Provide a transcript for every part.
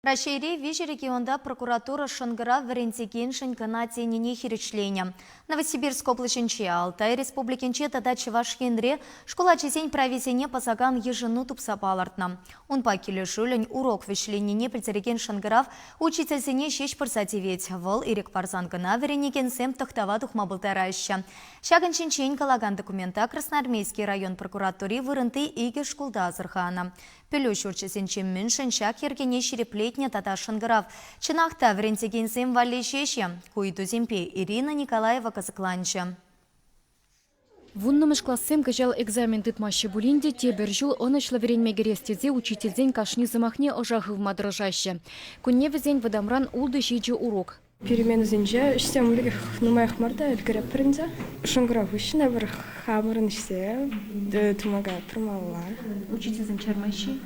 Рашейре вижи регионда прокуратура шангара варентеген шанкана теніне хиречлене. Новосибирск облаченче Алтай республикенче тада Чувашкенре школа чесень прависене пасаган ежину тупса палартна. Он пакеле шулень урок вишленене пельтереген шангарав учительсене шеш парсативет. Вол ирек парзангана варенеген сем тахтава тухма болтараща. Шаган калаган документа Красноармейский район прокуратуре вырынты иге школда азырхана. Пелюш урчесенче міншін шак ергене шереплетне тата шангарав. Чинахта варентеген сем валли шеше. Куйду земпе Ирина Николаева казакланча. Вуннымыш классем кыжал экзамен тытмашы булинде тебір жыл онышлы веренме керестезе учительден кашни замахне ожағы мадрожаще. Күнне візен выдамран улды жиджи урок. Перемены зенже, штем улигах нумаях марда, эльгара принца. Шанграв ищина бір хамырын ішсе, тумага промалла. Учительден чармайши?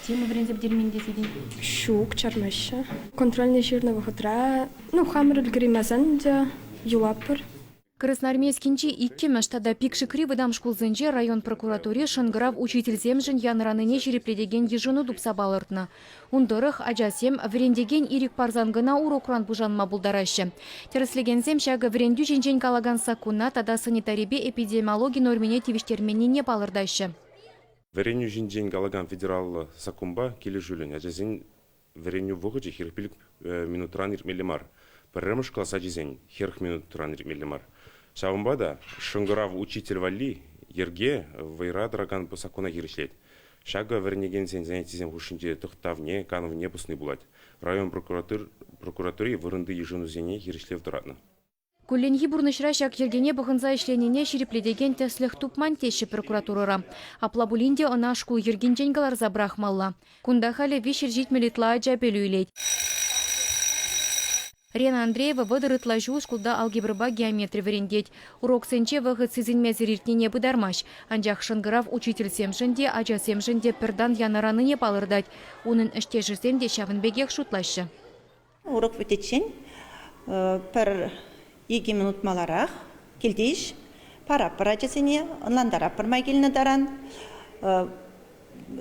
Темы врензе бдерменде фидин? Шук чармайши. Контрольный жирного хутра, хамыр эльгари мазан, юлапыр. Красноармейскинчи иккемеш тада пикшикри выдам школзенже район прокуратуре шанграв учительзем жын янраныне жерепледеген ежыну дупса балыртны. Ундырых ажасем врендеген ирик парзангына урокран бужанма булдарашы. Тереслегензем шага вренду женжен калаган сакуна тада санитарибе эпидемиологи нормене тивиштерменіне балырдашы. Вренду женжен калаган федерал сакумба келі жүлін. Ажасен вренду вғычы хирпилік минутран ирмелемар. Пәрремыш класса жезен хирх минутран ирмелемар. Шавымбада шыңғырав учитель валли ерге вайра драган посакуна хиршлет. Шага вернеген сен занятизем хушинде тұқтавне кановне бұсны булать. Район прокуратуре вырынды ежину зене хиршлев дуратны. Кулленги бурнышра шак ергене бұғынза ішленене шерепледеген теслех тупман теші прокуратурыра. Аплабулинде она шкул ергенженгалар забрахмалла. Кундахали вишер житмелитла ажапелю илет. Рена Андреева выдырытла жу шкулда алгебрыба геометрия варендеть. Урок сенче вғыт сізінме зерертнене бұдармаш. Анжақ шыңғырав учитель семшінде, ажа семшінде пірдан янараныне палырдать. Унын іште жүрсенде шавынбегек шутлашы. Урок өтетшен пір 2 минут маларақ келдейш, пара-пара жасене, ынландара пырмай келіні даран.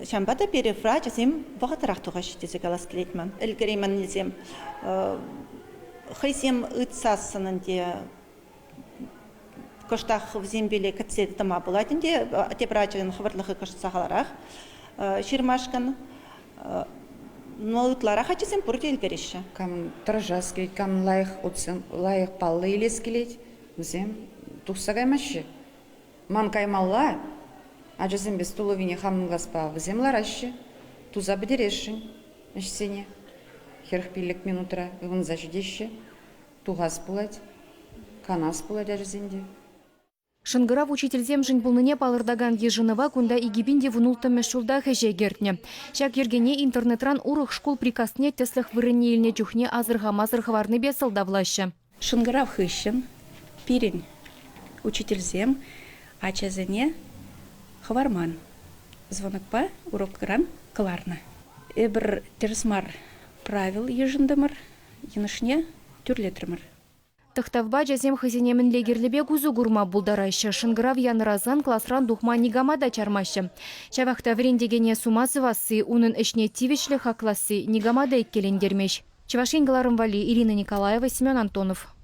Шамбада перефра жасем вағытырақ тұғаш десе қалас келетмін. Үлгіремін незем Хайсем ыцасынынде көштақ зембеле кәтседі тыма бұладынде, тепрачығын қывырлығы көшті сағаларақ, шермашқын, но ұтларақ ачысым бұрды елгереші. Кам тражас келет, кам лайық паллы елес келет, өзем тұқсағаймашы. Ман каймалла, ажызым без туловине хамынғаспа, өзем ларашы, туза бідерешін, ішсене. Херхпилік минутра ұғынза жүдеші, туғас бұлад, канас бұлад әрізінде. Шынгырав учительзем жын бұлныне палырдаган ежынова күнда игибинде вұнулты мәшулда хәже гертне. Шак ергене интернетран урық школ прикасне теслых вырыне еліне жүхне азырға-мазырғаварны бесылдавлашы. Шынгырав хыщын, пирен учительзем, ачазыне хаварман. Звонокпа урок гран кыларны. Эбір терсмар правил ежіндімір, енішне түрлетірмір. Тықтавба жазем хызенемін легерлебе гузу гурма бұлдарашы. Шынгырав янразан классран духма нигамада чармашы. Чавақта врендегене сумазывасы, унын ішне тивишлі хакласы нигамада еккелендермеш. Чавашенгаларым вали Ирина Николаева, Семен Антонов.